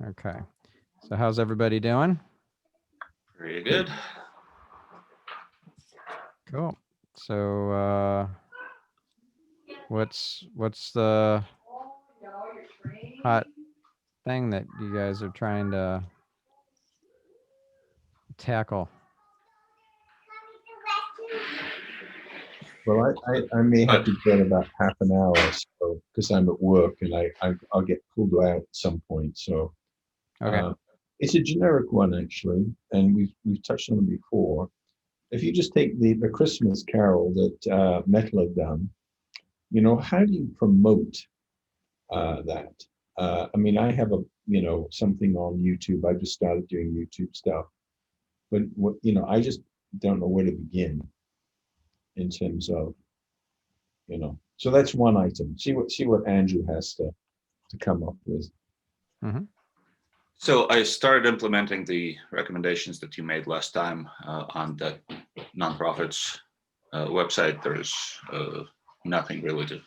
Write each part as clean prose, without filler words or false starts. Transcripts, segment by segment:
Okay. So how's everybody doing? Pretty good. Cool. So what's the hot thing that you guys are trying to tackle? Well, I may have to get about half an hour or so because I'm at work and I'll get pulled out at some point. So Okay. it's a generic one actually, and we've touched on it before. If you just take the Christmas Carol that Metal have done, how do you promote that? I mean, I have something on YouTube. I just started doing YouTube stuff, but I just don't know where to begin in terms of, So that's one item. See what Andrew has to come up with. Mm-hmm. So I started implementing the recommendations that you made last time on the nonprofits website. There's nothing really to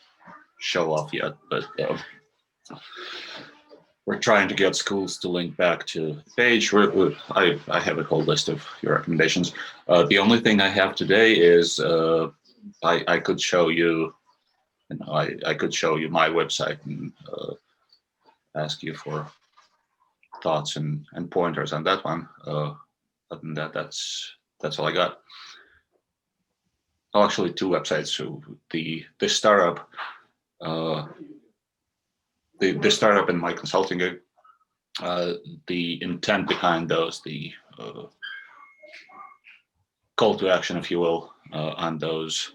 show off yet, but we're trying to get schools to link back to the page. I have a whole list of your recommendations. The only thing I have today is I could show you, I could show you my website and ask you for thoughts and pointers on that one. Other than that, that's all I got. Oh, actually, two websites. So the startup, the startup and my consulting gig. The intent behind those, the call to action, if you will, on those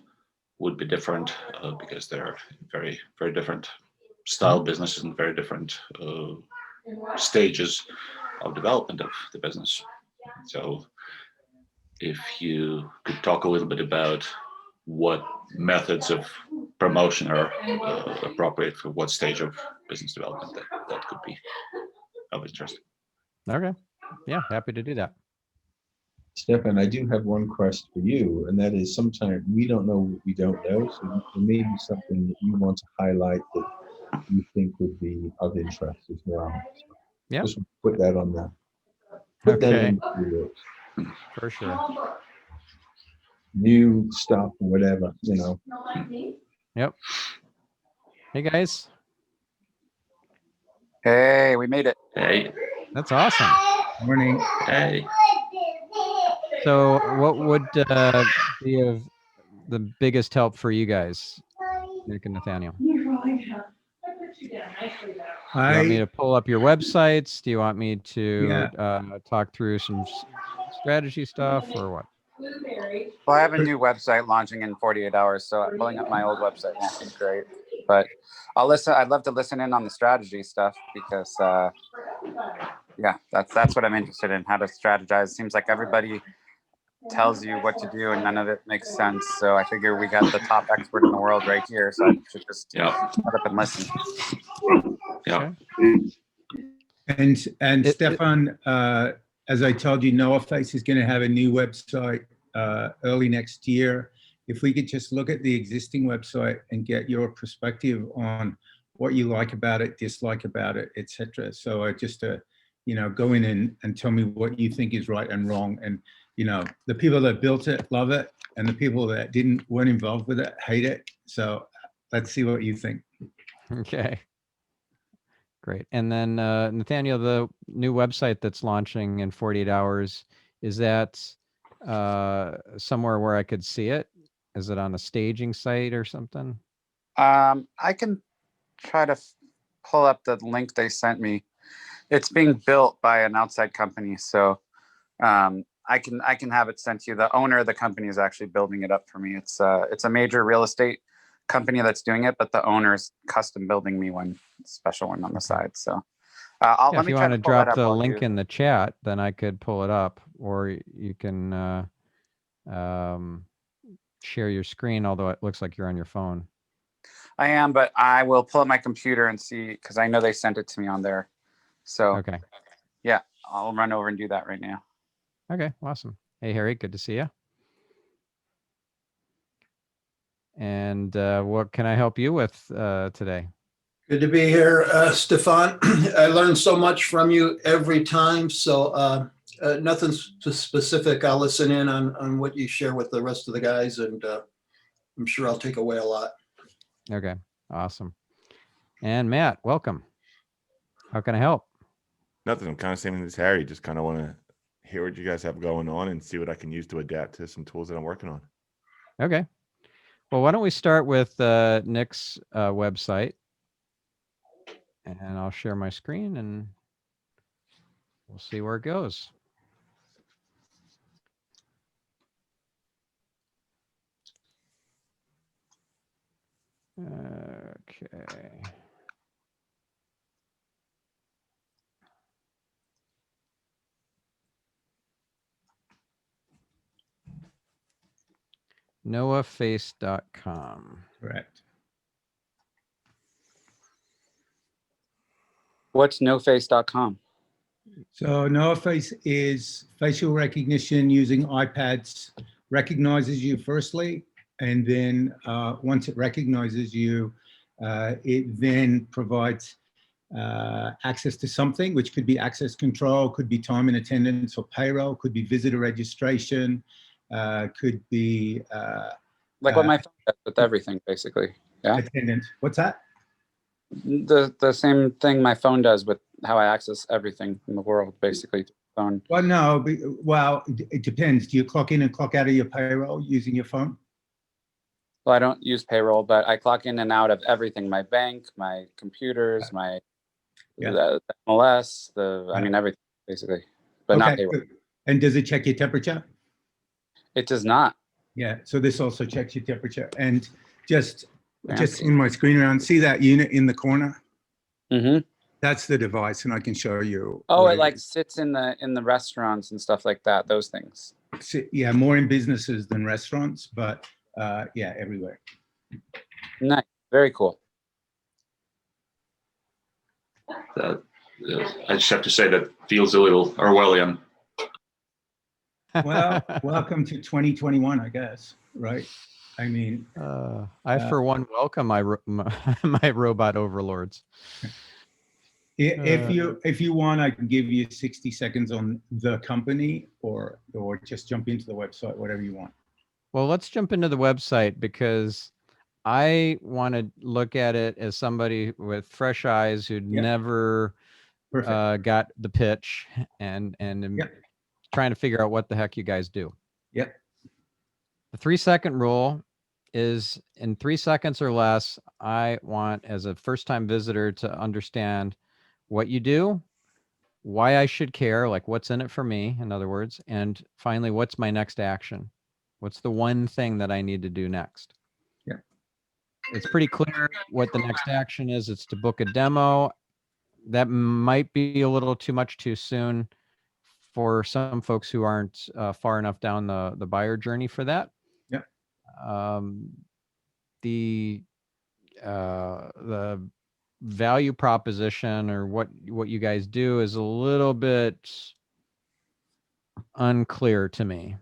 would be different because they're very, very different style businesses and very different stages of development of the business. So if you could talk a little bit about what methods of promotion are appropriate for what stage of business development, that could be of interest. Okay. Yeah, happy to do that. Stefan, I do have one question for you, and that is sometimes we don't know what we don't know, so there may be something that you want to highlight that you think would be of interest as well. So yeah. Just put that on there. Put that in the works. For sure. New stuff or whatever, Yep. Hey guys. Hey, we made it. Hey. That's awesome. Morning. Hey. So what would be of the biggest help for you guys, Nick and Nathaniel? Do you want me to pull up your websites? Do you want me to talk through some strategy stuff or what? Well, I have a new website launching in 48 hours, so pulling up my old website won't be great. But I'll listen. I'd love to listen in on the strategy stuff because, that's what I'm interested in. How to strategize. Seems like everybody tells you what to do, and none of it makes sense. So I figure we got the top expert in the world right here, so I should just shut up and listen. Yeah. And Stefan, as I told you, NoahFace is going to have a new website early next year. If we could just look at the existing website and get your perspective on what you like about it, dislike about it, etc. So just go in and tell me what you think is right and wrong. And the people that built it love it, and the people that weren't involved with it hate it. So let's see what you think. Okay. Great. And then Nathaniel, the new website that's launching in 48 hours, is that somewhere where I could see it? Is it on a staging site or something? I can try to pull up the link they sent me. It's being built by an outside company, so I can have it sent to you. The owner of the company is actually building it up for me. It's a major real estate company that's doing it, but the owner's custom building me one special one on the side. So if you want to drop the link in the chat, then I could pull it up, or you can share your screen, although it looks like you're on your phone. I am, but I will pull up my computer and see, because I know they sent it to me on there. So okay. Yeah, I'll run over and do that right now. Okay, awesome. Hey, Harry, good to see you. And what can I help you with today? Good to be here, Stefan. I learn so much from you every time. So nothing specific. I'll listen in on what you share with the rest of the guys, and I'm sure I'll take away a lot. Okay, awesome. And Matt, welcome. How can I help? Nothing. I'm kind of same as Harry. Just kind of want to hear what you guys have going on and see what I can use to adapt to some tools that I'm working on. Okay. Well, why don't we start with Nick's website, and I'll share my screen and we'll see where it goes. Okay. noahface.com. Correct. What's noface.com? So NoFace is facial recognition using iPads, recognizes you firstly, and then once it recognizes you, it then provides access to something, which could be access control, could be time and attendance or payroll, could be visitor registration, could be Like what my phone does with everything, basically. Yeah. attendance. What's that? The same thing my phone does with how I access everything in the world, basically. Phone. Well, no, well, it depends. Do you clock in and clock out of your payroll using your phone? Well, I don't use payroll, but I clock in and out of everything: my bank, my computers, my the MLS, I mean everything basically, but not payroll. Good. And does it check your temperature? It does not. Yeah, so this also checks your temperature. And just in my screen around, see that unit in the corner? Mm-hmm. That's the device, and I can show you. Oh, it like sits in the restaurants and stuff like that. Those things. Yeah, more in businesses than restaurants, but yeah, everywhere. Nice, very cool. I just have to say that feels a little Orwellian. Well, welcome to 2021, I guess, right? I mean, I for one welcome my robot overlords. If you want, I can give you 60 seconds on the company, or just jump into the website, whatever you want. Well, let's jump into the website because I want to look at it as somebody with fresh eyes who'd never got the pitch and trying to figure out what the heck you guys do. Yep. The 3-second rule is in 3 seconds or less, I want as a first-time visitor to understand what you do, why I should care, like what's in it for me, in other words, and finally, what's my next action? What's the one thing that I need to do next? Yeah. It's pretty clear what the next action is. It's to book a demo. That might be a little too much too soon for some folks who aren't far enough down the buyer journey for that. Yeah. The value proposition or what you guys do is a little bit unclear to me.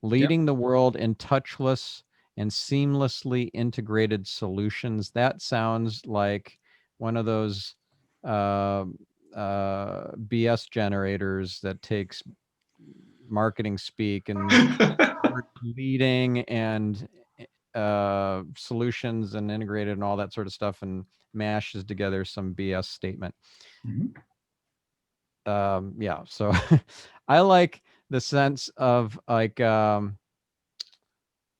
Leading the world in touchless and seamlessly integrated solutions. That sounds like one of those BS generators that takes marketing speak and leading and solutions and integrated and all that sort of stuff and mashes together some BS statement. Mm-hmm. Yeah, so I like the sense of like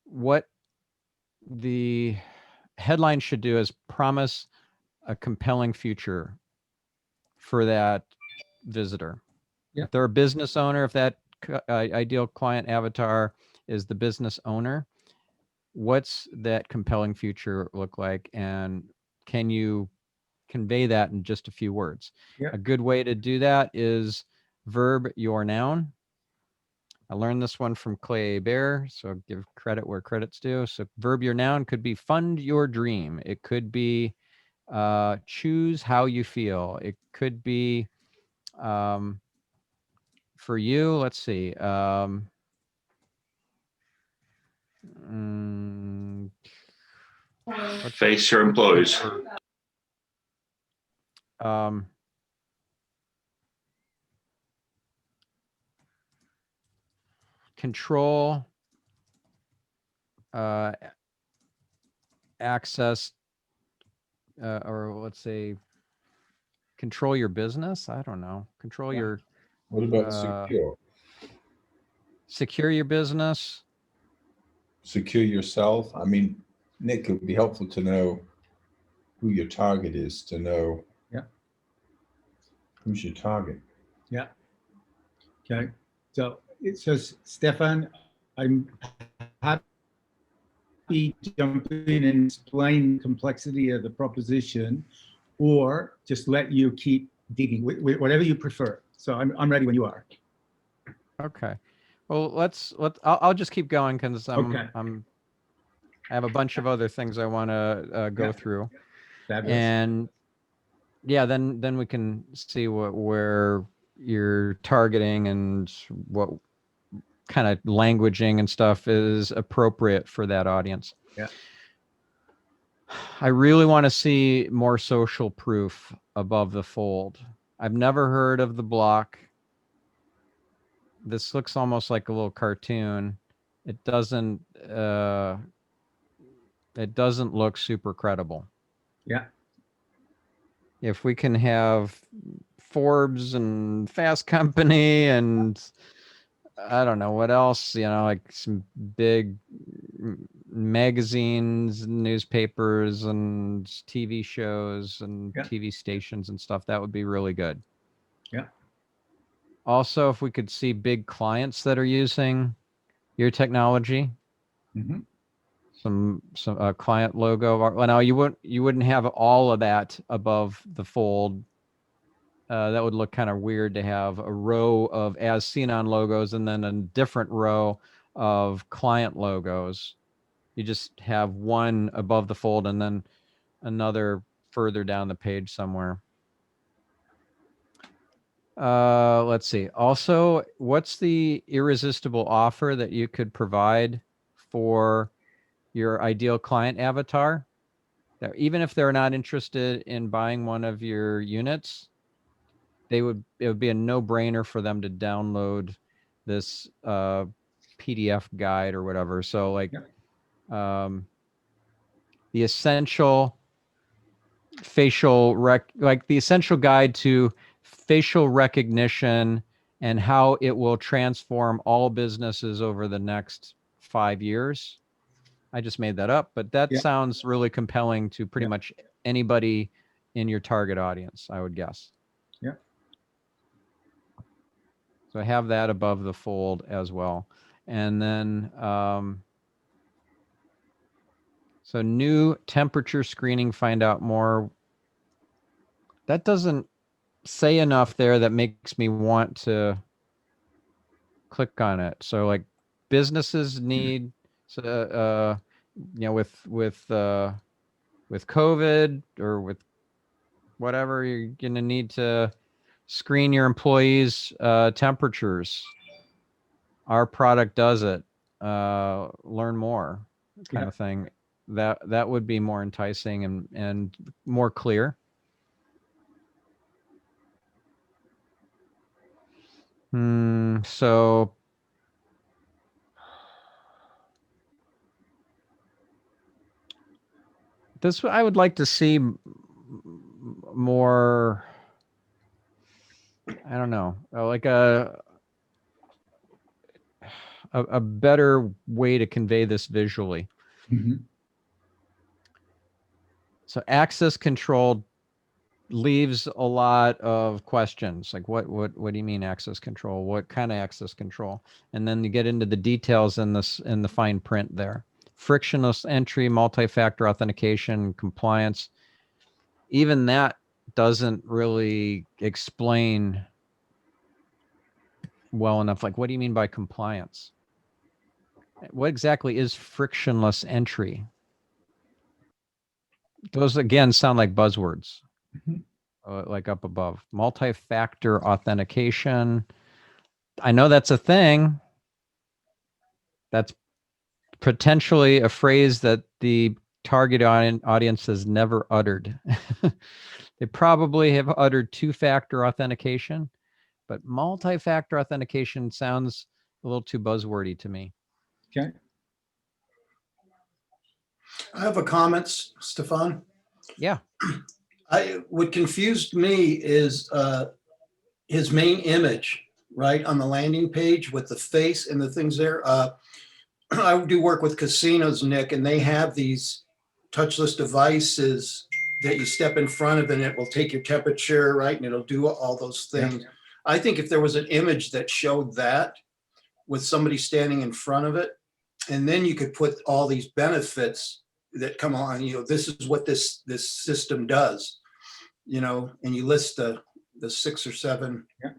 what the headline should do is promise a compelling future for that visitor. Yeah. If they're a business owner, if that ideal client avatar is the business owner, what's that compelling future look like? And can you convey that in just a few words? Yeah. A good way to do that is verb your noun. I learned this one from Clay Bear, so give credit where credit's due. So verb your noun could be fund your dream. It could be choose how you feel. It could be for you, let's see. Face your employees. control access, or let's say control your business. I don't know. Control Yeah. your What about secure your business. secure yourself? I mean, Nick, it would be helpful to know who your target is, to know Yeah. who's your target. Yeah. Okay. So it says, Stefan, I'm happy to jump in and explain the complexity of the proposition, or just let you keep digging, whatever you prefer. So I'm ready when you are. Okay. Well, I'll just keep going because Okay. I have a bunch of other things I want to go Yeah. through. Fabulous. And yeah, then we can see where you're targeting and what kind of languaging and stuff is appropriate for that audience. Yeah. I really want to see more social proof above the fold. I've never heard of the block. This looks almost like a little cartoon. It doesn't look super credible. Yeah. If we can have Forbes and Fast Company and I don't know what else, like some big magazines, newspapers, and TV shows and Yeah. TV stations and stuff, that would be really good. Yeah. Also, if we could see big clients that are using your technology, Mm-hmm. some client logo. Well, now you wouldn't have all of that above the fold. That would look kind of weird to have a row of as seen on logos and then a different row of client logos. You just have one above the fold and then another further down the page somewhere. Let's see. Also, what's the irresistible offer that you could provide for your ideal client avatar? That even if they're not interested in buying one of your units, it would be a no-brainer for them to download this PDF guide or whatever. So like the essential the essential guide to facial recognition and how it will transform all businesses over the next 5 years. I just made that up, but that sounds really compelling to pretty much anybody in your target audience, I would guess. Yeah. So I have that above the fold as well. And then, so new temperature screening, find out more. That doesn't say enough there that makes me want to click on it. So like businesses need, with COVID or with whatever, you're going to need to screen your employees' temperatures. Our product does it. Learn more, kind of thing. That would be more enticing and more clear. So this I would like to see more. I don't know, like a better way to convey this visually. Mm-hmm. So access control leaves a lot of questions. Like what do you mean access control? What kind of access control? And then you get into the details in the fine print there. Frictionless entry, multi-factor authentication, compliance. Even that doesn't really explain well enough. Like, what do you mean by compliance? What exactly is frictionless entry? Those again sound like buzzwords. Mm-hmm. Like up above, multi-factor authentication. I know that's a thing. That's potentially a phrase that the target audience has never uttered. They probably have uttered two-factor authentication, but multi-factor authentication sounds a little too buzzwordy to me. Okay. I have a comment, Stefan. Yeah. What confused me is his main image, right, on the landing page with the face and the things there. I do work with casinos, Nick, and they have these touchless devices that you step in front of and it will take your temperature, right, and it'll do all those things. Yeah. I think if there was an image that showed that with somebody standing in front of it, and then you could put all these benefits that come on, this is what this system does, and you list the 6 or 7. Yeah.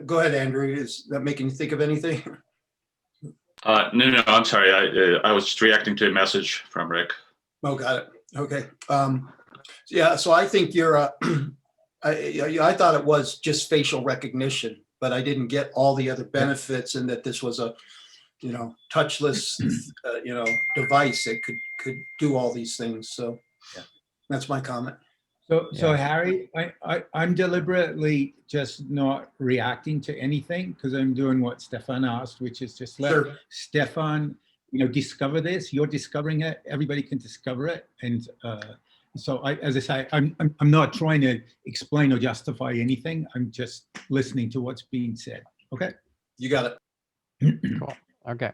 Go ahead, Andrew. Is that making you think of anything? No, I'm sorry. I was just reacting to a message from Rick. Oh, got it. Okay. Yeah. So I think you're. I thought it was just facial recognition, but I didn't get all the other benefits, and that this was a, touchless, device that could do all these things. So that's my comment. So Harry, I'm deliberately just not reacting to anything because I'm doing what Stefan asked, which is just let Stefan, discover this. You're discovering it. Everybody can discover it. And so as I say, I'm not trying to explain or justify anything. I'm just listening to what's being said. Okay. You got it. Cool. Okay.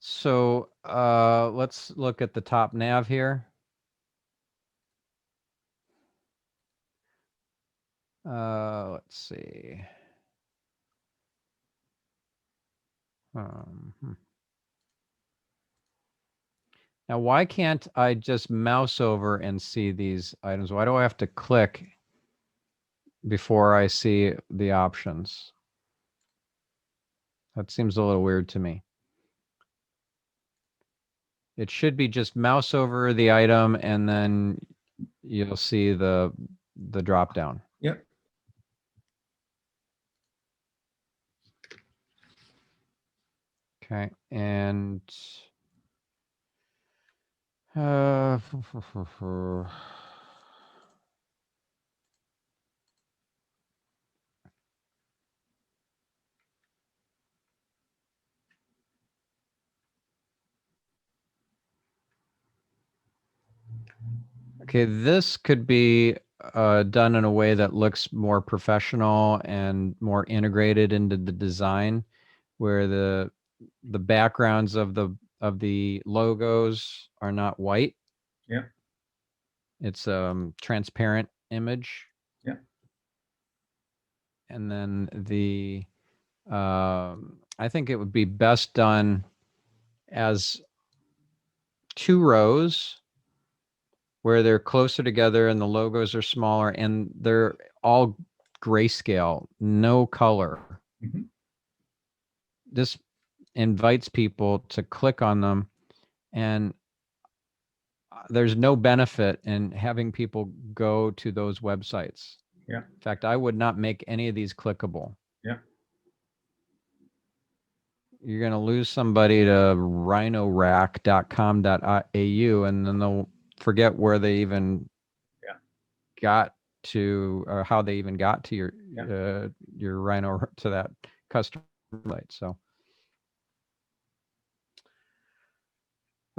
So let's look at the top nav here. Let's see. Now, why can't I just mouse over and see these items? Why do I have to click before I see the options? That seems a little weird to me. It should be just mouse over the item and then you'll see the drop down. Yep. Okay, and okay, this could be done in a way that looks more professional and more integrated into the design, where the backgrounds of the logos are not white. Yeah. It's transparent image. Yeah. And then I think it would be best done as 2 rows where they're closer together and the logos are smaller and they're all grayscale, no color. Mm-hmm. This invites people to click on them, and there's no benefit in having people go to those websites. Yeah. In fact, I would not make any of these clickable. Yeah. You're going to lose somebody to rhinorack.com.au, and then they'll forget where they even got to, or how they even got to your Rhino, to that customer site. So,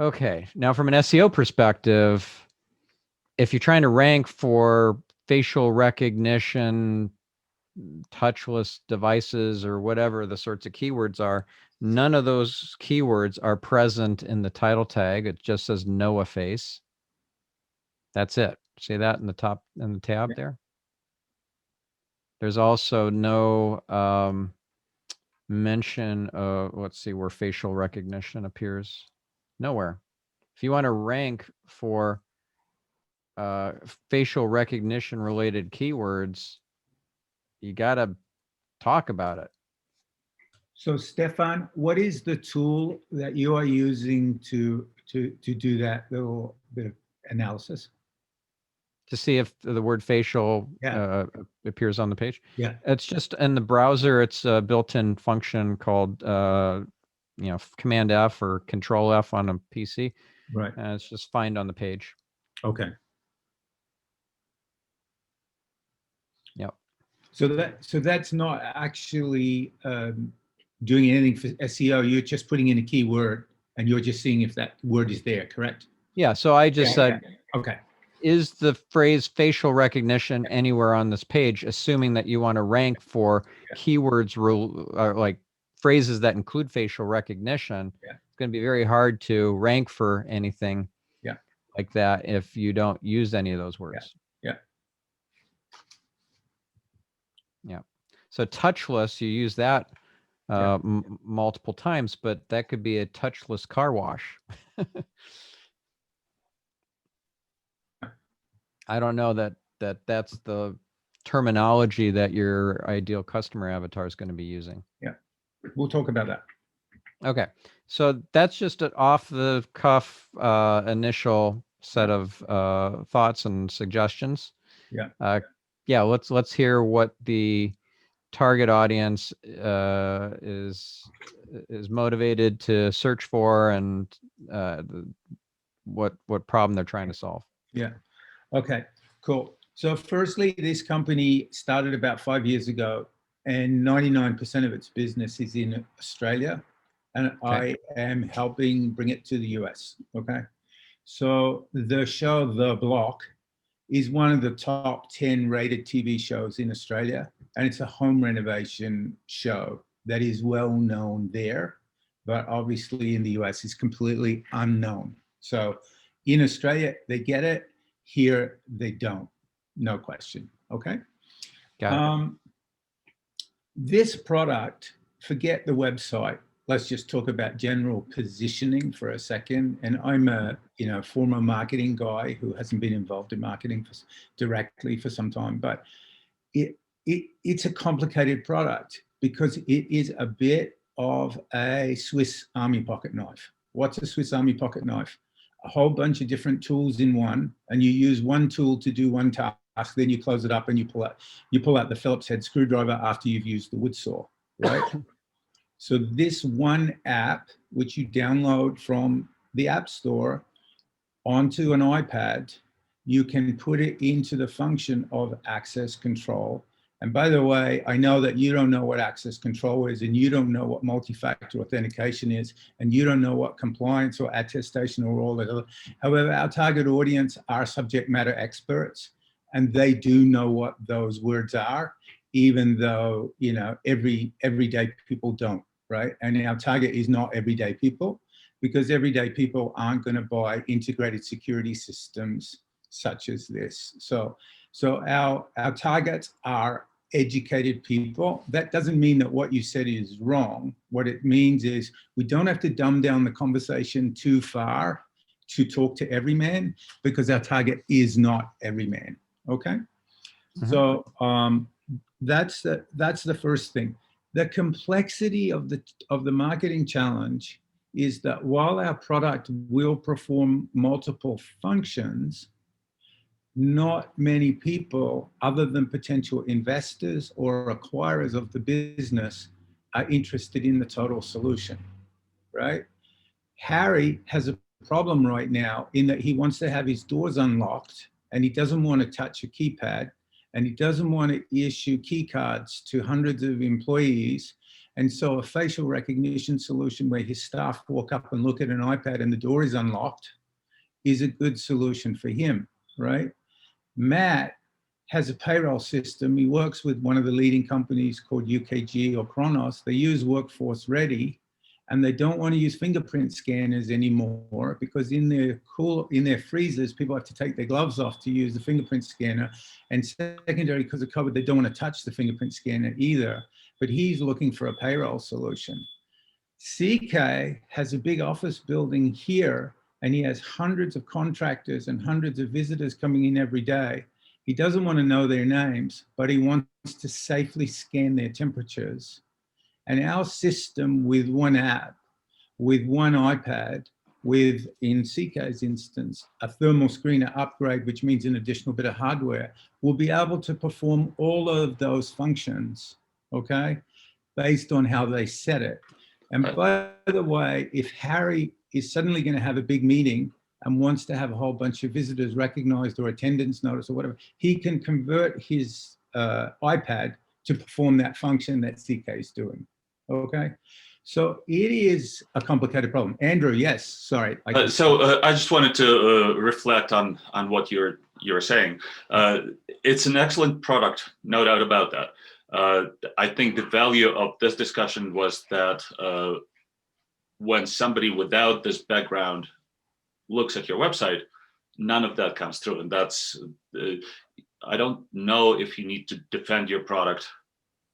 okay, now from an SEO perspective, if you're trying to rank for facial recognition, touchless devices, or whatever the sorts of keywords are, none of those keywords are present in the title tag. It just says Noah face. That's it. See that in the top, in the tab there? There's also no mention of, let's see where facial recognition appears. Nowhere. If you want to rank for facial recognition related keywords, you got to talk about it. So Stefan, what is the tool that you are using to do that little bit of analysis? To see if the word facial appears on the page. Yeah. It's just in the browser. It's a built-in function called Command F or Control F on a PC. Right. It's just find on the page. Okay. Yep. So that's not actually doing anything for SEO. You're just putting in a keyword and you're just seeing if that word is there, correct? Yeah. So I just said, Okay. is the phrase facial recognition anywhere on this page, assuming that you want to rank for keywords like phrases that include facial recognition. It's going to be very hard to rank for anything like that if you don't use any of those words. Yeah. So touchless, you use that multiple times, but that could be a touchless car wash. I don't know that's the terminology that your ideal customer avatar is going to be using. Yeah, we'll talk about that. Okay, so that's just an off the cuff initial set of thoughts and suggestions. Yeah. Let's hear what the target audience is motivated to search for, and what problem they're trying to solve. Yeah. Okay, cool. So firstly, this company started about 5 years ago, and 99% of its business is in Australia, and I am helping bring it to the US. Okay. So the show The Block is one of the top 10 rated TV shows in Australia, and it's a home renovation show that is well known there, but obviously in the US is completely unknown. So in Australia, they get it. Here, they don't. No question. Okay. Got it. This product, forget the website. Let's just talk about general positioning for a second. And I'm a former marketing guy who hasn't been involved in marketing directly for some time, but it's a complicated product because it is a bit of a Swiss Army pocket knife. What's a Swiss Army pocket knife? A whole bunch of different tools in one, and you use one tool to do one task, then you close it up and you pull out the Phillips head screwdriver after you've used the wood saw, right? So this one app, which you download from the App Store onto an iPad, you can put it into the function of access control. And by the way, I know that you don't know what access control is, and you don't know what multi-factor authentication is, and you don't know what compliance or attestation or all that other. However, our target audience are subject matter experts, and they do know what those words are, even though everyday people don't, right? And our target is not everyday people, because everyday people aren't going to buy integrated security systems such as this. So our targets are educated people. That doesn't mean that what you said is wrong. What it means is we don't have to dumb down the conversation too far to talk to every man, because our target is not every man. Okay. Mm-hmm. So that's the first thing. The complexity of the marketing challenge is that while our product will perform multiple functions, not many people, other than potential investors or acquirers of the business, are interested in the total solution, right? Harry has a problem right now in that he wants to have his doors unlocked, and he doesn't want to touch a keypad, and he doesn't want to issue key cards to hundreds of employees. And so a facial recognition solution where his staff walk up and look at an iPad and the door is unlocked is a good solution for him, right? Matt has a payroll system. He works with one of the leading companies called UKG or Kronos. They use Workforce Ready, and they don't want to use fingerprint scanners anymore because in their freezers, people have to take their gloves off to use the fingerprint scanner. And secondary, because of COVID, they don't want to touch the fingerprint scanner either. But he's looking for a payroll solution. CK has a big office building here, and he has hundreds of contractors and hundreds of visitors coming in every day. He doesn't want to know their names, but he wants to safely scan their temperatures. And our system with one app, with one iPad, with, in CK's instance, a thermal screener upgrade, which means an additional bit of hardware, will be able to perform all of those functions, okay, based on how they set it. And by the way, if Harry is suddenly going to have a big meeting and wants to have a whole bunch of visitors recognized or attendance notice or whatever, he can convert his iPad to perform that function that CK is doing. Okay, so it is a complicated problem. Andrew, yes, sorry. I just wanted to reflect on what you're saying. It's an excellent product, no doubt about that. I think the value of this discussion was that when somebody without this background looks at your website, none of that comes through, and that's I don't know if you need to defend your product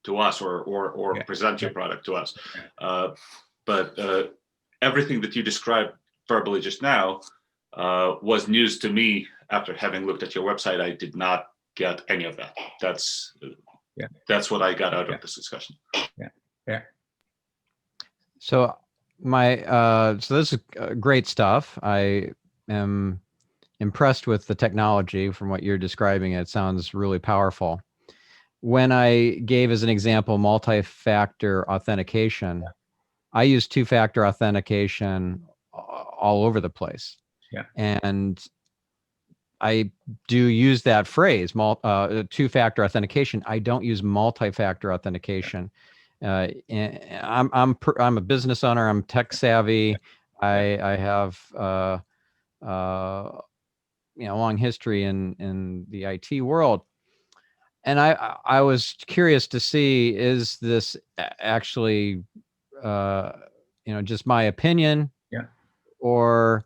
to us or present your product to us, but everything that you described verbally just now was news to me. After having looked at your website, I did not get any of that. That's what I got out of this discussion. So so this is great stuff. I am impressed with the technology from what you're describing. It sounds really powerful. When I gave as an example multi-factor authentication, I use two-factor authentication all over the place. Yeah. And I do use that phrase, two-factor authentication. I don't use multi-factor authentication. And I'm a business owner. I'm tech savvy. I have long history in the IT world. And I was curious to see, is this actually, just my opinion? Yeah. Or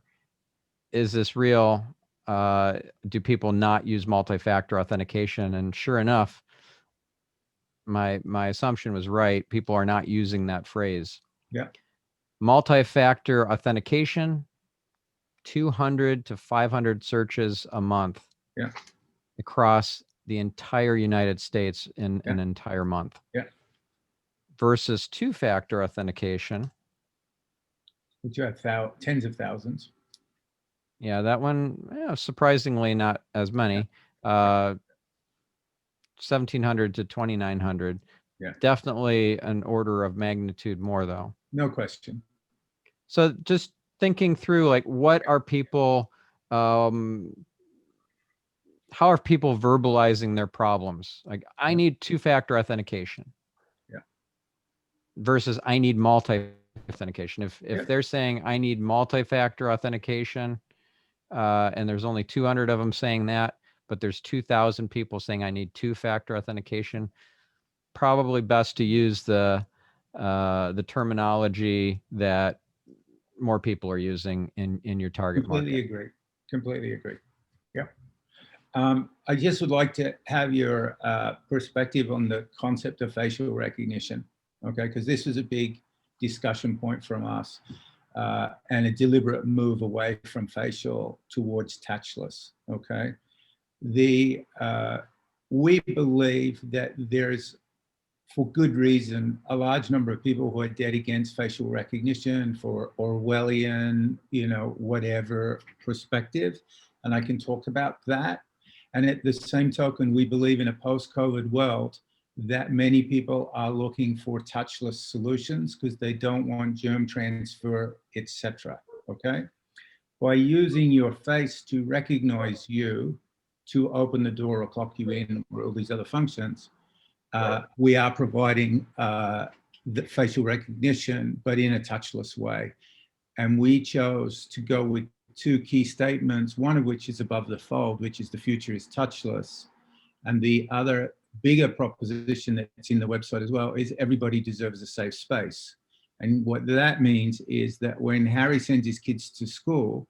is this real? Do people not use multi-factor authentication? And sure enough, my assumption was right. People are not using that phrase. Yeah. Multi-factor authentication, 200 to 500 searches a month. Yeah. Across the entire United States in an entire month. Yeah. Versus two-factor authentication, which you have tens of thousands. Yeah, that one, surprisingly not as many. 1,700 to 2,900. Yeah. Definitely an order of magnitude more, though. No question. So just thinking through, like, what are people, how are people verbalizing their problems? Like, I need two-factor authentication. Yeah. Versus I need multi-authentication. If they're saying I need multi-factor authentication, and there's only 200 of them saying that, but there's 2,000 people saying I need two-factor authentication, probably best to use the terminology that more people are using in your target market. Completely agree. Yeah. I just would like to have your perspective on the concept of facial recognition, okay? Because this was a big discussion point from us, and a deliberate move away from facial towards touchless, okay? We believe that there's, for good reason, a large number of people who are dead against facial recognition for Orwellian, whatever perspective, and I can talk about that. And at the same token, we believe in a post-COVID world that many people are looking for touchless solutions because they don't want germ transfer, etc. Okay? By using your face to recognize you, to open the door or clock you in, or all these other functions, we are providing the facial recognition, but in a touchless way. And we chose to go with two key statements, one of which is above the fold, which is the future is touchless. And the other bigger proposition that's in the website as well is everybody deserves a safe space. And what that means is that when Harry sends his kids to school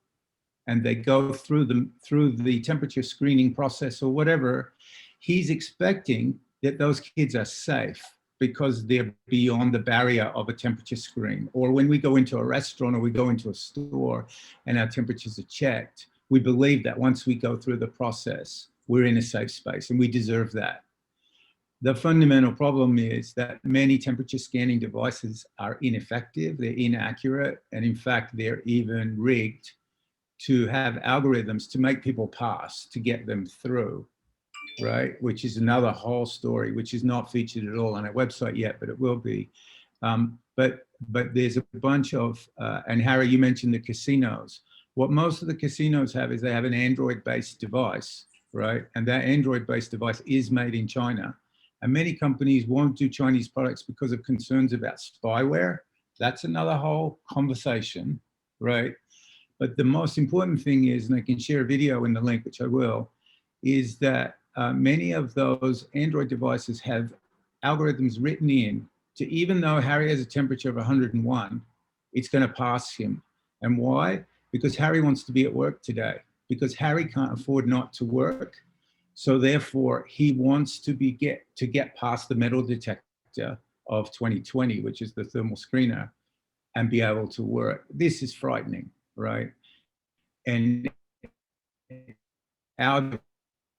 and they go through the temperature screening process or whatever, he's expecting that those kids are safe because they're beyond the barrier of a temperature screen. Or when we go into a restaurant or we go into a store and our temperatures are checked, we believe that once we go through the process, we're in a safe space and we deserve that. The fundamental problem is that many temperature scanning devices are ineffective, they're inaccurate, and in fact, they're even rigged to have algorithms to make people pass, to get them through, right? Which is another whole story, which is not featured at all on our website yet, but it will be. But there's a bunch of, and Harry, you mentioned the casinos. What most of the casinos have is they have an Android-based device, right? And that Android-based device is made in China. And many companies won't do Chinese products because of concerns about spyware. That's another whole conversation, right? But the most important thing is, and I can share a video in the link, which I will, is that many of those Android devices have algorithms written in to, even though Harry has a temperature of 101, it's going to pass him. And why? Because Harry wants to be at work today, because Harry can't afford not to work. So therefore, he wants to get past the metal detector of 2020, which is the thermal screener, and be able to work. This is frightening, right? And our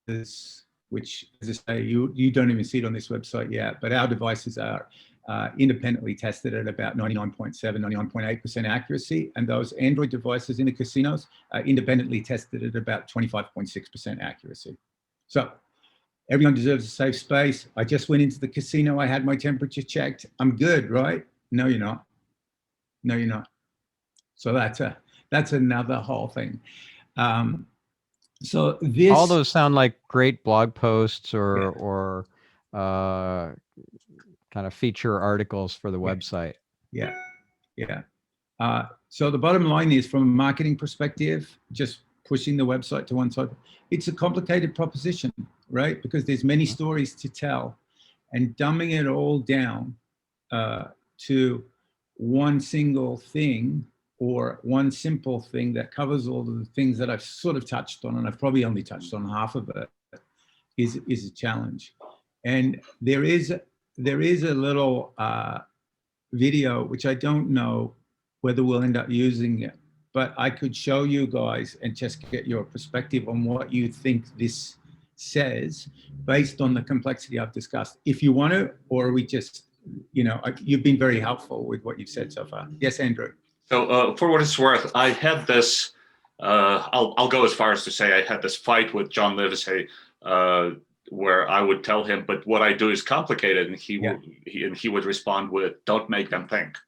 devices, which, as I say, you don't even see it on this website yet, but our devices are independently tested at about 99.7, 99.8% accuracy. And those Android devices in the casinos are independently tested at about 25.6% accuracy. So everyone deserves a safe space. I just went into the casino. I had my temperature checked. I'm good, right? No, you're not. No, you're not. So that's another whole thing. So this, all those sound like great blog posts or Yeah. or kind of feature articles for the Yeah. website. Yeah, yeah. So the bottom line is, from a marketing perspective, just pushing the website to one side, it's a complicated proposition, right? Because there's many stories to tell, and dumbing it all down to one single thing or one simple thing that covers all of the things that I've sort of touched on, and I've probably only touched on half of it, is a challenge. And there is a little video, which I don't know whether we'll end up using it, but I could show you guys and just get your perspective on what you think this says based on the complexity I've discussed. If you want to, or we just, you've been very helpful with what you've said so far. Yes, Andrew. So for what it's worth, I had this, I'll go as far as to say I had this fight with John Livesey, where I would tell him, but what I do is complicated, and he would respond with, "Don't make them think.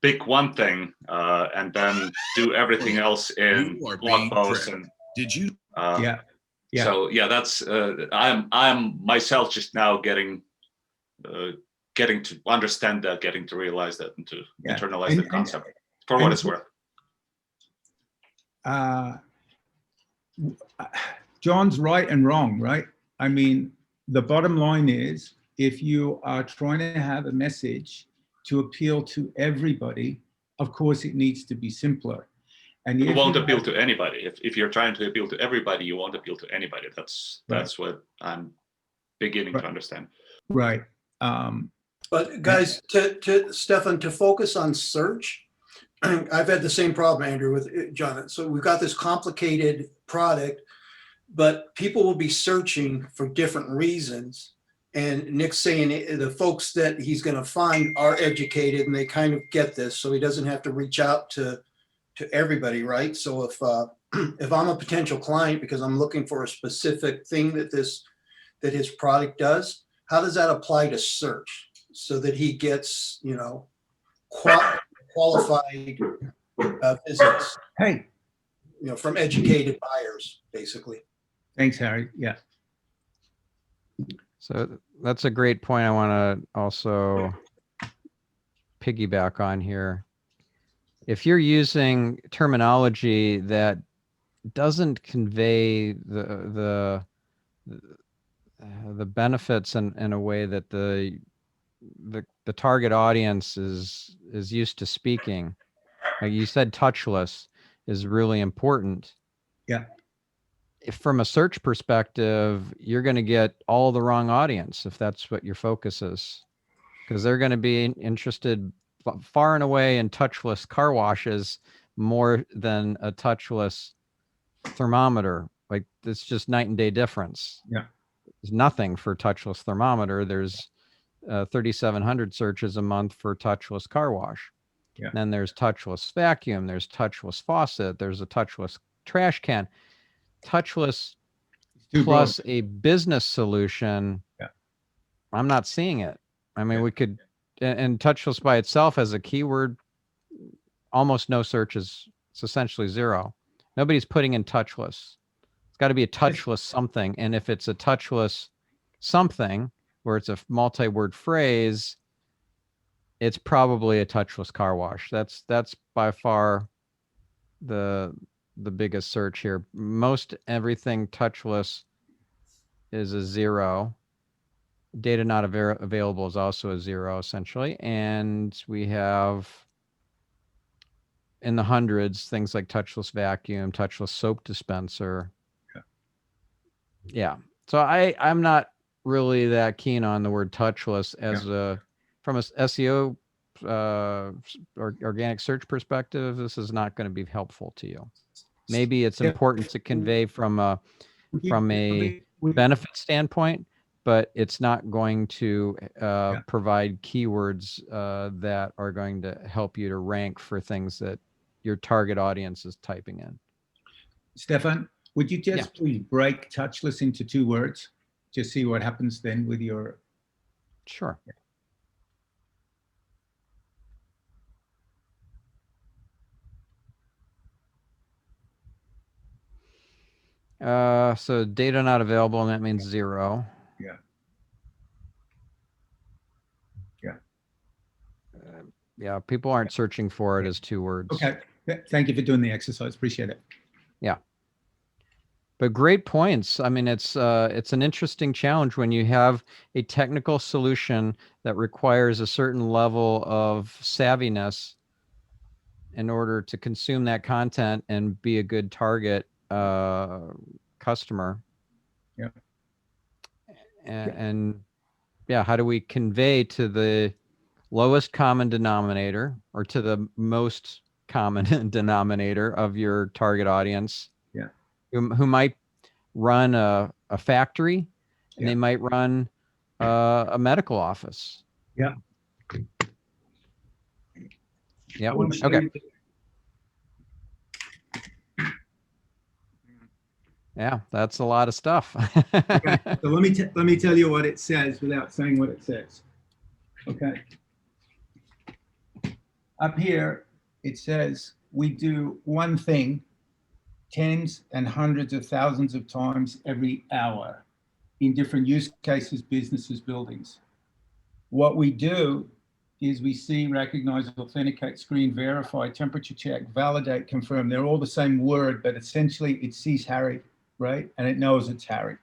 Pick one thing, and then do everything else in blog posts." And did you? Yeah. So yeah, that's I'm myself just now getting to understand that, getting to realize that, and to internalize the concept. For what it's worth. John's right and wrong, right? I mean, the bottom line is, if you are trying to have a message to appeal to everybody, of course it needs to be simpler. And you won't appeal to anybody. If you're trying to appeal to everybody, you won't appeal to anybody. That's what I'm beginning to understand. Right. But guys, to Stefan, to focus on search, I've had the same problem, Andrew, with John. So we've got this complicated product, but people will be searching for different reasons. And Nick's saying the folks that he's going to find are educated and they kind of get this, so he doesn't have to reach out to everybody, right? So if I'm a potential client because I'm looking for a specific thing that his product does, how does that apply to search so that he gets, qualified visits? Hey, from educated buyers, basically. Thanks, Harry. Yeah. So that's a great point. I want to also piggyback on here. If you're using terminology that doesn't convey the benefits in a way that the target audience is used to speaking, like you said, touchless is really important. Yeah. If from a search perspective, you're going to get all the wrong audience if that's what your focus is, because they're going to be interested far and away in touchless car washes more than a touchless thermometer. Like, it's just night and day difference. Yeah. There's nothing for touchless thermometer. There's 3,700 searches a month for touchless car wash. Yeah. Then there's touchless vacuum. There's touchless faucet. There's a touchless trash can. Touchless plus a business solution. Yeah. I'm not seeing it. I mean, we could and touchless by itself as a keyword, almost no searches. It's essentially zero. Nobody's putting in touchless. It's got to be a touchless something. And if it's a touchless something where it's a multi-word phrase, it's probably a touchless car wash. That's by far the biggest search here. Most everything touchless is a zero. Data not available is also a zero, essentially. And we have in the hundreds things like touchless vacuum, touchless soap dispenser. Yeah. So I'm not really that keen on the word touchless as from a SEO or organic search perspective. This is not going to be helpful to you. Maybe it's important to convey from a benefit standpoint, but it's not going to provide keywords that are going to help you to rank for things that your target audience is typing in. Stefan, would you just please break touchless into 2 words? Just see what happens then with your... Sure. So data not available, and that means 0. Yeah. Yeah, people aren't searching for it as 2 words. Okay. Thank you for doing the exercise. Appreciate it. Yeah. But great points. I mean, it's an interesting challenge when you have a technical solution that requires a certain level of savviness in order to consume that content and be a good target customer. Yeah. And yeah, how do we convey to the lowest common denominator or to the most common denominator of your target audience? Yeah. Who might run a factory, and they might run a medical office. Yeah. Yeah. Okay. Yeah, that's a lot of stuff. Okay. So let me tell you what it says without saying what it says. Okay. Up here, it says we do one thing tens and hundreds of thousands of times every hour in different use cases, businesses, buildings. What we do is we see, recognize, authenticate, screen, verify, temperature check, validate, confirm. They're all the same word, but essentially it sees Harry, right? And it knows it's Harry.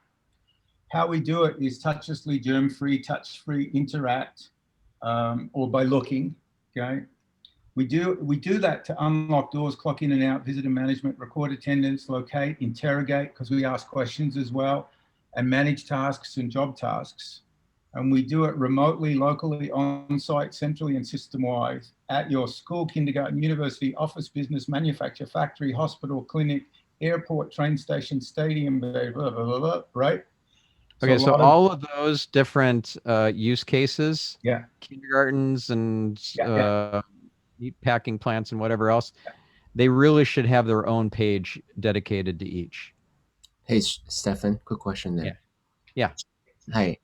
How we do it is touchlessly, germ-free, touch-free, interact, or by looking, okay? We do that to unlock doors, clock in and out, visitor management, record attendance, locate, interrogate, because we ask questions as well, and manage tasks and job tasks. And we do it remotely, locally, on-site, centrally, and system-wide at your school, kindergarten, university, office, business, manufacturer, factory, hospital, clinic, airport, train station, stadium, blah, blah, blah, blah, blah, right? Okay, so all of those different use cases, kindergartens and meat packing plants and whatever else, they really should have their own page dedicated to each. Hey, Stefan, quick question there. Yeah. Hi.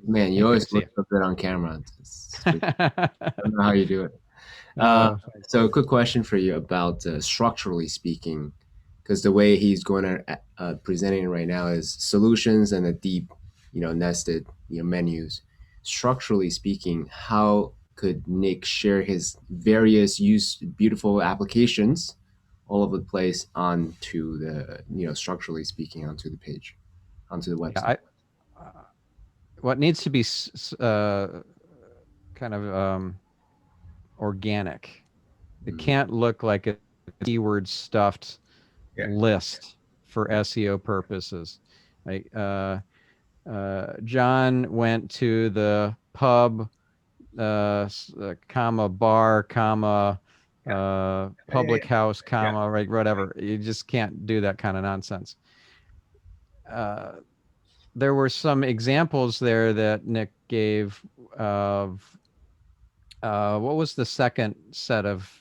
Man, you always look so good on camera. I don't know how you do it. So quick question for you about structurally speaking, because the way he's going to presenting it right now is solutions and a deep, nested, menus. Structurally speaking, how could Nick share his various beautiful applications all over the place onto the, structurally speaking, onto the page, onto the website? What needs to be kind of organic. It can't look like a keyword stuffed list for SEO purposes. Like John went to the pub, comma bar, comma public house, comma, right, whatever. You just can't do that kind of nonsense. There were some examples there that Nick gave of what was the second set of,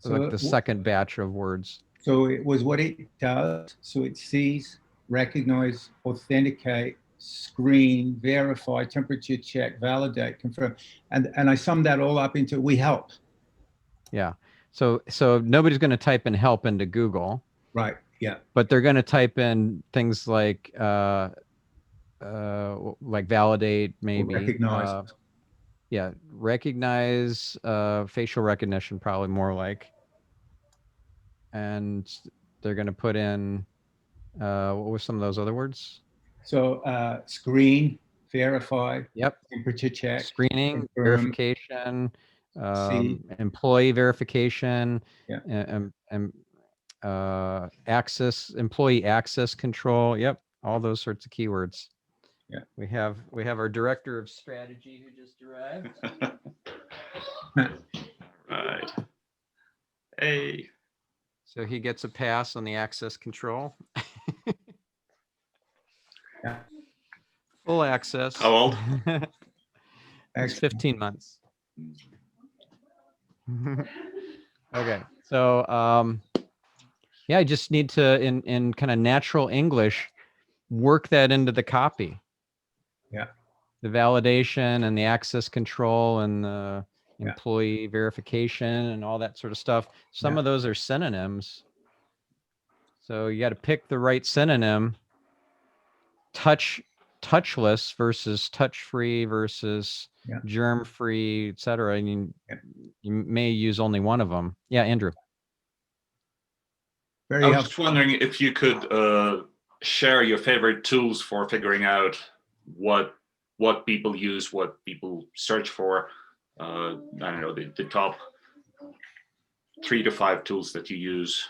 like the second batch of words? So it was what it does. So it sees, recognize, authenticate, screen, verify, temperature check, validate, confirm. And I summed that all up into we help. Yeah. So nobody's going to type in help into Google, Right. Yeah. but they're going to type in things like validate, maybe. Recognize. Yeah. Recognize, facial recognition, probably more like. And they're going to put in, what were some of those other words? So screen, verify, Yep. temperature check, Screening, confirm, verification, see. employee verification, Yeah. and employee access control. Yep, all those sorts of keywords. Yeah. We have our director of strategy who just arrived. Right. Hey. So he gets a pass on the access control. Yeah. Full access. How old? It's 15 months. Okay. So yeah, I just need to in kind of natural English work that into the copy. Yeah. The validation and the access control and the Yeah. employee verification and all that sort of stuff. Some Yeah. of those are synonyms. So you got to pick the right synonym. Touchless versus touch-free versus Yeah. germ-free, et cetera. I mean, Yeah. you may use only one of them. Yeah, Andrew. Very I was helpful. just wondering if you could share your favorite tools for figuring out what people use, what people search for. I don't know, the top 3 to 5 tools that you use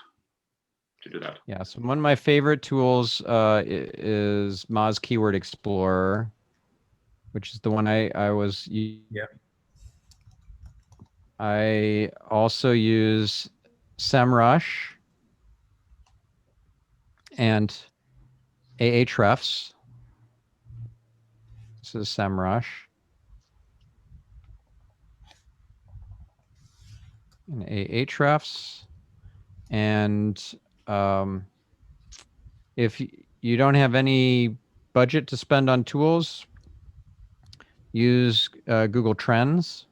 to do that. Yeah, so one of my favorite tools is Moz Keyword Explorer, which is the one I was. Yeah. I also use SEMrush and Ahrefs. This is SEMrush. And Ahrefs. And if you don't have any budget to spend on tools, use Google Trends,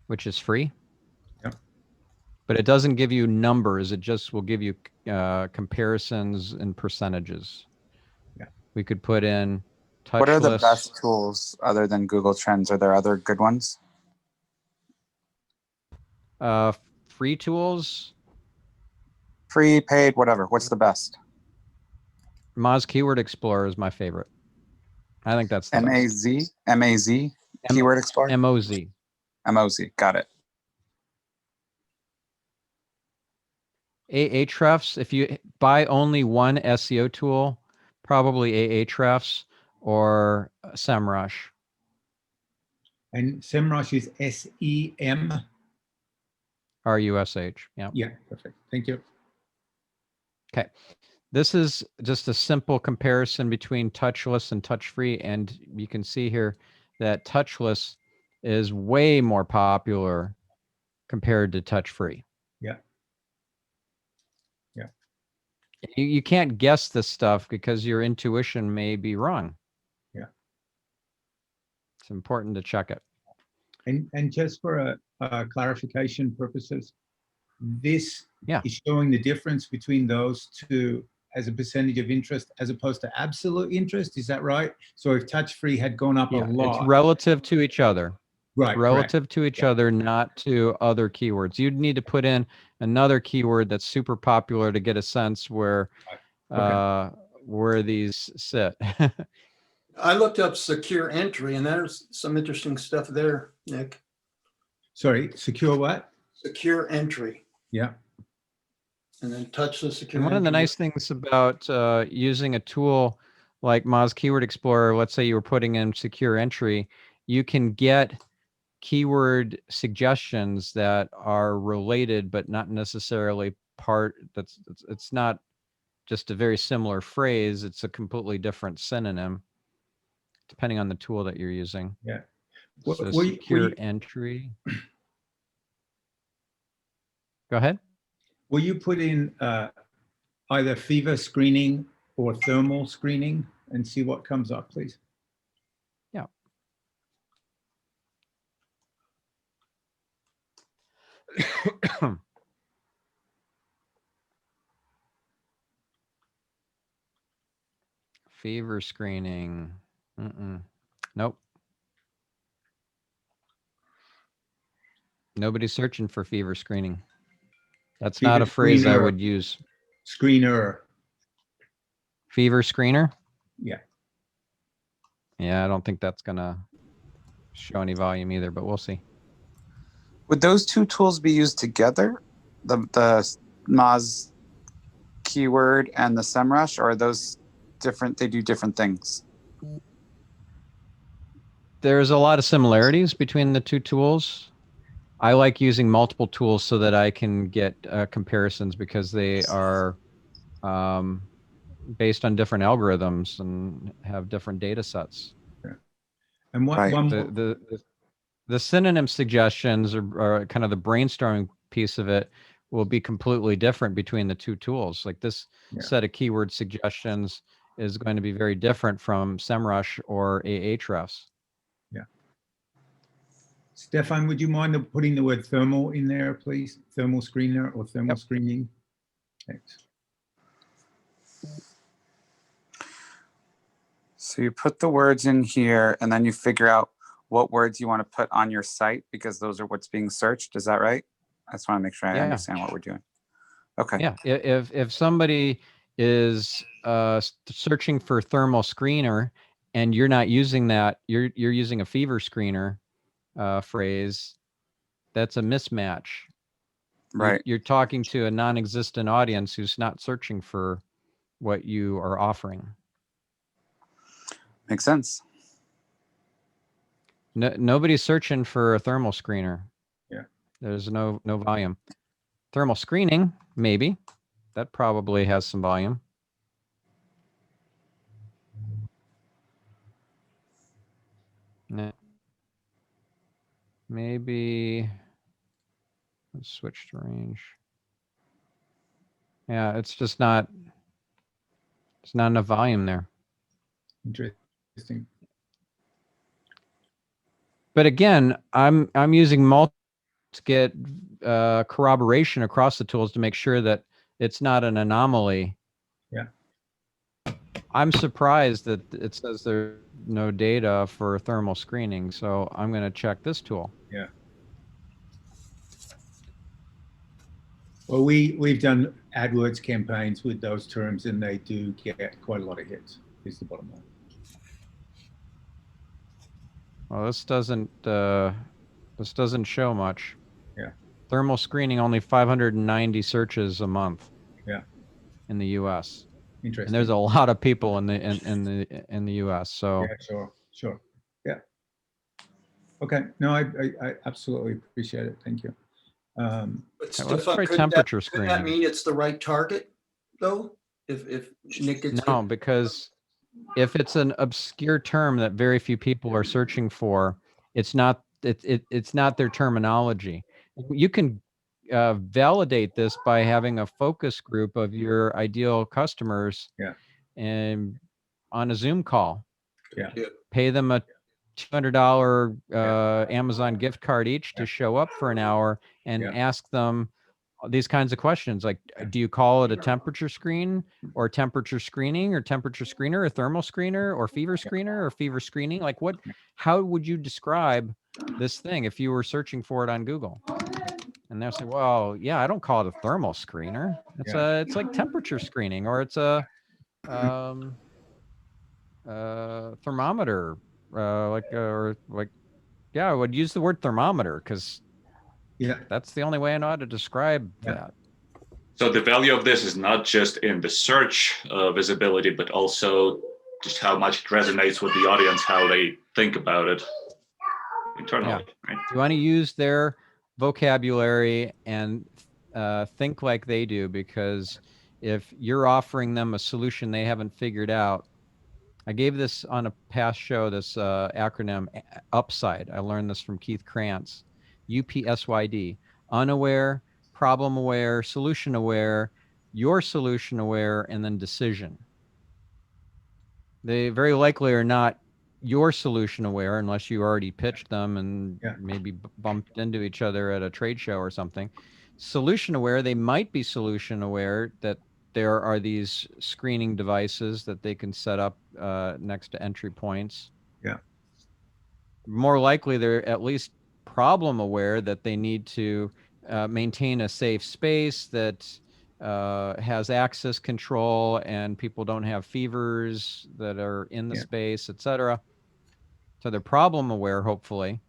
which is free. Yep. But it doesn't give you numbers. It just will give you comparisons and percentages. Yeah. We could put in touchless. What are the best tools other than Google Trends? Are there other good ones? Free tools? Free, paid, whatever. What's the best? Moz Keyword Explorer is my favorite. I think that's the best. M-A-Z? M-A-Z? Keyword Explorer? M-O-Z. M-O-Z. Got it. Ahrefs, if you buy only one SEO tool, probably Ahrefs or SEMrush. And SEMrush is S-E-M. R-U-S-H. Yeah. Yeah, perfect. Thank you. Okay. This is just a simple comparison between touchless and touch-free, and you can see here that touchless is way more popular compared to touch-free. Yeah. Yeah. You can't guess this stuff because your intuition may be wrong. Yeah. It's important to check it. And just for clarification purposes, this Yeah. is showing the difference between those two as a percentage of interest as opposed to absolute interest. Is that right? So if touch-free had gone up a lot. It's relative to each other. Right. Relative to each other, not to other keywords. You'd need to put in another keyword that's super popular to get a sense where these sit. I looked up secure entry, and there's some interesting stuff there, Nick. Sorry, secure what? Secure entry. Yeah. And then touchless secure And one of the entry. nice things about using a tool like Moz Keyword Explorer, let's say you were putting in secure entry, you can get keyword suggestions that are related, but not necessarily it's not just a very similar phrase. It's a completely different synonym, depending on the tool that you're using. Yeah. So secure entry. Go ahead. Will you put in either fever screening or thermal screening and see what comes up, please? Yeah. Fever screening. Nope. Nobody's searching for fever screening. That's not a phrase I would use. Screener. Fever screener? Yeah. Yeah, I don't think that's going to show any volume either, but we'll see. Would those two tools be used together? The Moz keyword and the SEMrush, or are those different? They do different things. There's a lot of similarities between the two tools. I like using multiple tools so that I can get comparisons, because they are based on different algorithms and have different data sets. Yeah. And what right. The synonym suggestions are kind of the brainstorming piece of it will be completely different between the two tools. Like this set of keyword suggestions is going to be very different from SEMrush or Ahrefs. Yeah. Stefan, would you mind putting the word thermal in there, please? Thermal screener or thermal screening? Thanks. So you put the words in here, and then you figure out what words you want to put on your site, because those are what's being searched. Is that right? I just want to make sure I understand what we're doing. Okay. Yeah. If somebody is searching for thermal screener and you're not using that, you're using a fever screener phrase, that's a mismatch. Right. You're talking to a non-existent audience who's not searching for what you are offering. Makes sense. Nobody's searching for a thermal screener. Yeah. There's no volume. Thermal screening, maybe. That probably has some volume. No. Maybe let's switch to range. Yeah, it's just not, it's not enough volume there. Interesting. But again, I'm using multi to get corroboration across the tools to make sure that it's not an anomaly. Yeah. I'm surprised that it says there's no data for thermal screening, so I'm going to check this tool. Yeah. Well, we've done AdWords campaigns with those terms, and they do get quite a lot of hits, is the bottom line. Well, this doesn't show much. Yeah. Thermal screening, only 590 searches a month. Yeah. In the U.S. Interesting. And there's a lot of people in the U.S. So. Yeah, sure. Yeah. Okay. No, I absolutely appreciate it. Thank you. But let's try could temperature could screening. that mean it's the right target, though? If Nick gets no, because if it's an obscure term that very few people are searching for, it's not their terminology. You can validate this by having a focus group of your ideal customers. Yeah. And on a Zoom call. Yeah. Pay them a $200 Amazon gift card each to show up for an hour and ask them these kinds of questions, like, do you call it a temperature screen or temperature screening or temperature screener or thermal screener or fever screener or fever screening? Like how would you describe this thing if you were searching for it on Google? And they'll say, well, yeah, I don't call it a thermal screener. It's like temperature screening, or it's a thermometer, I would use the word thermometer because that's the only way I know how to describe that. So the value of this is not just in the search visibility, but also just how much it resonates with the audience, how they think about it internally. Right? You want to use their vocabulary and think like they do, because if you're offering them a solution they haven't figured out. I gave this on a past show, this acronym UPSYD. I learned this from Keith Krantz. UPSYD. Unaware, problem aware, solution aware, your solution aware, and then decision. They very likely are not your solution aware unless you already pitched them and Yeah. maybe bumped into each other at a trade show or something. Solution aware, they might be solution aware that there are these screening devices that they can set up next to entry points. Yeah. More likely, they're at least problem aware that they need to maintain a safe space that has access control and people don't have fevers that are in the Yeah. space, etc. So they're problem aware, hopefully.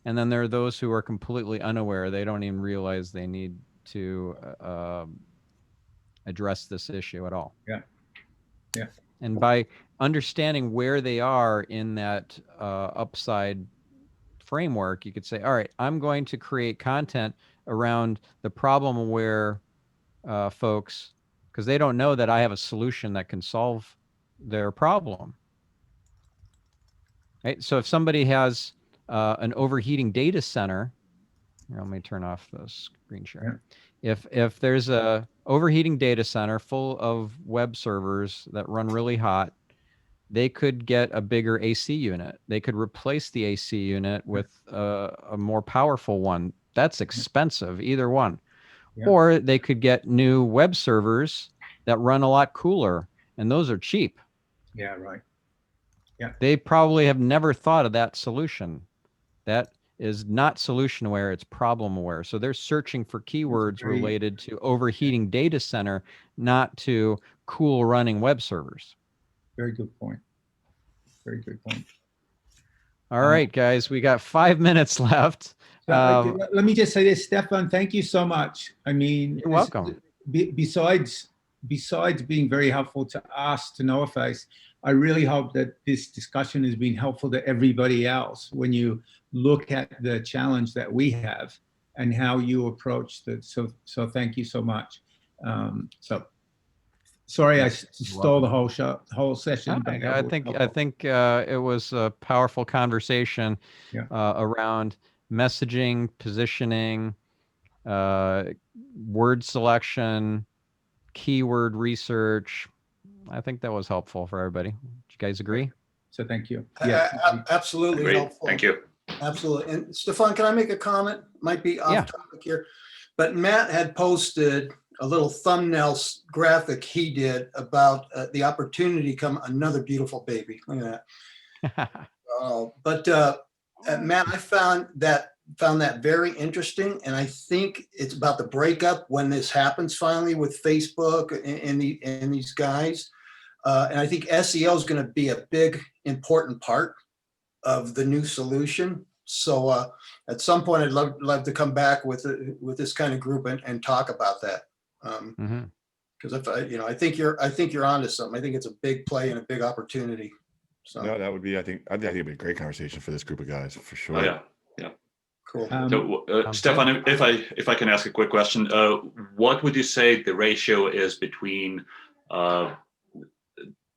And then there are those who are completely unaware. They don't even realize they need to address this issue at all. Yeah. Yeah. And by understanding where they are in that upside framework, you could say, all right, I'm going to create content around the problem aware folks because they don't know that I have a solution that can solve their problem. Right? So if somebody has an overheating data center, here, let me turn off the screen share. Yeah. If there's a overheating data center full of web servers that run really hot, they could get a bigger AC unit. They could replace the AC unit with a more powerful one. That's expensive, either one. Yeah. Or they could get new web servers that run a lot cooler, and those are cheap. Yeah, right. Yeah. They probably have never thought of that solution. That is not solution aware, it's problem aware. So they're searching for keywords related to overheating data center, not to cool running web servers. Very good point. Very good point. All right, guys, we got 5 minutes left. Let me just say this, Stefan, thank you so much. I mean, you're welcome. Besides being very helpful to us, to NoahFace, I really hope that this discussion has been helpful to everybody else when you look at the challenge that we have and how you approach it. So thank you so much. Sorry, I stole the whole session. I think it was a powerful conversation around messaging, positioning, word selection, keyword research. I think that was helpful for everybody. Do you guys agree? So thank you. Yeah, absolutely Great. helpful. Thank you. Absolutely. And Stefan, can I make a comment? Might be off topic here, but Matt had posted a little thumbnail graphic he did about the opportunity to come another beautiful baby. Look at that. Matt, I found that very interesting, and I think it's about the breakup when this happens finally with Facebook and these guys. And I think SEO is going to be a big, important part of the new solution. So at some point, I'd love to come back with this kind of group and talk about that. Because I think you're onto something. I think it's a big play and a big opportunity. So no, that would be. I think it'd be a great conversation for this group of guys for sure. Oh, yeah. Cool. So, Stefan, if I can ask a quick question, what would you say the ratio is between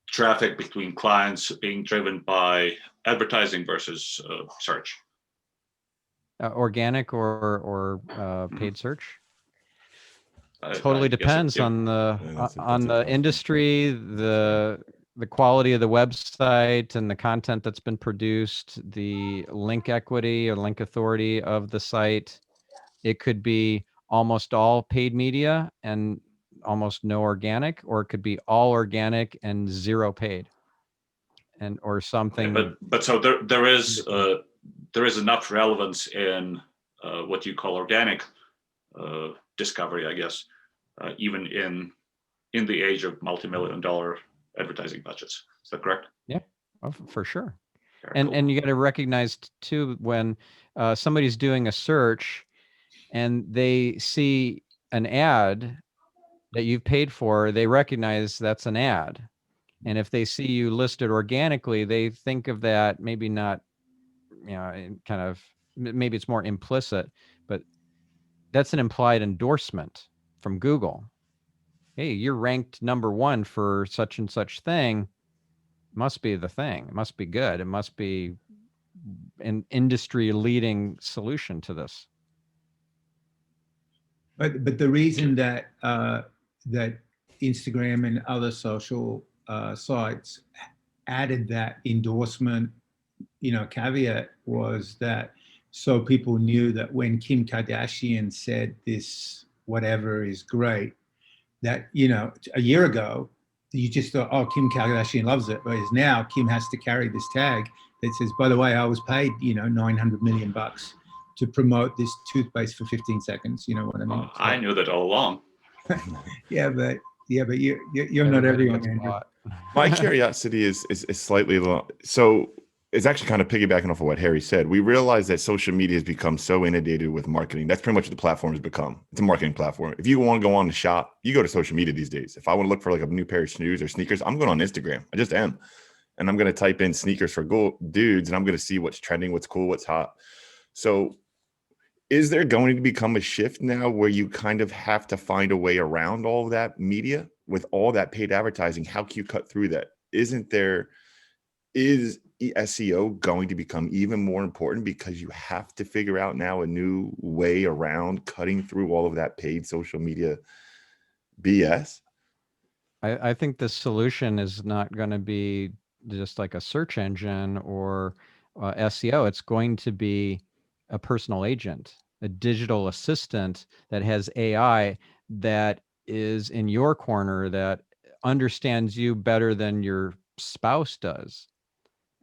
traffic between clients being driven by advertising versus search? Organic or paid search? Totally depends on the industry, the quality of the website and the content that's been produced, the link equity or link authority of the site. It could be almost all paid media and almost no organic, or it could be all organic and zero paid, and or something. Okay, but so there is enough relevance in what you call organic discovery, I guess, even in the age of multi-million-dollar advertising budgets. Is that correct? Yeah, for sure. Very cool. And you got to recognize too, when somebody's doing a search and they see an ad that you've paid for, they recognize that's an ad. And if they see you listed organically, they think of that, maybe not, kind of, maybe it's more implicit, but that's an implied endorsement from Google. Hey, you're ranked #1 for such and such thing. Must be the thing. It must be good. It must be an industry leading solution to this. But the reason that that Instagram and other social sites added that endorsement, caveat was that so people knew that when Kim Kardashian said this whatever is great, that, a year ago, you just thought, oh, Kim Kardashian loves it. Whereas now Kim has to carry this tag that says, by the way, I was paid, $900 million to promote this toothpaste for 15 seconds. You know what I mean? Well, I knew that all along. Yeah, but you're not Everybody everyone, gets Andrew. bought. My curiosity is slightly long. So it's actually kind of piggybacking off of what Harry said. We realize that social media has become so inundated with marketing. That's pretty much what the platform has become. It's a marketing platform. If you want to go on to shop, you go to social media these days. If I want to look for like a new pair of shoes or sneakers, I'm going on Instagram. I just am. And I'm going to type in sneakers for dudes, and I'm going to see what's trending, what's cool, what's hot. So is there going to become a shift now where you kind of have to find a way around all of that media with all that paid advertising? How can you cut through that? Is SEO going to become even more important because you have to figure out now a new way around cutting through all of that paid social media BS? I think the solution is not going to be just like a search engine or SEO. It's going to be a personal agent, a digital assistant that has AI that is in your corner, that understands you better than your spouse does,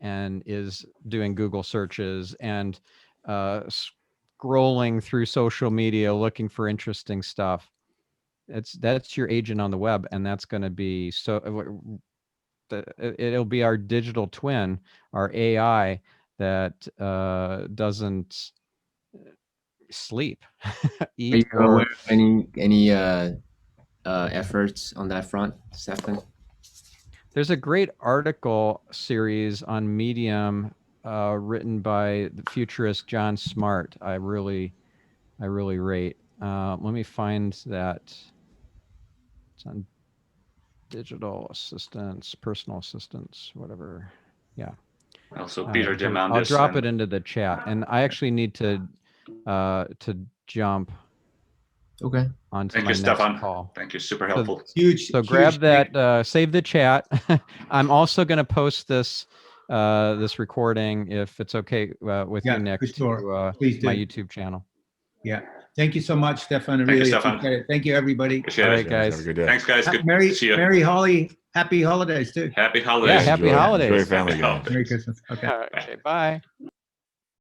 and is doing Google searches and scrolling through social media looking for interesting stuff. That's your agent on the web, and that's going to be it'll be our digital twin, our AI that doesn't sleep, Are eat, you aware of any efforts on that front, Stefan? There's a great article series on Medium written by the futurist John Smart. I really rate. Let me find that. It's on digital assistants, personal assistants, whatever. Yeah. Also, Peter Here, Diamandis. I'll drop it into the chat, and I actually need to jump Okay. onto Thank my you, next Stefan. call. Thank you. Super helpful. Huge. So grab huge that, save the chat. I'm also going to post this recording, if it's okay with Yeah, you, Nick, for sure. to Please my do. YouTube channel. Yeah. Thank you so much, Stefan. I Thank you, really Stefan. appreciate it. Thank you, everybody. Appreciate All it. right, guys. Have a good day. Thanks, guys. Good Merry, to see you. Merry Holly, happy holidays too. Happy Yeah, holidays. happy Enjoy. holidays. Enjoy your family, Happy guys. holidays. Merry Christmas. Okay. Okay, bye.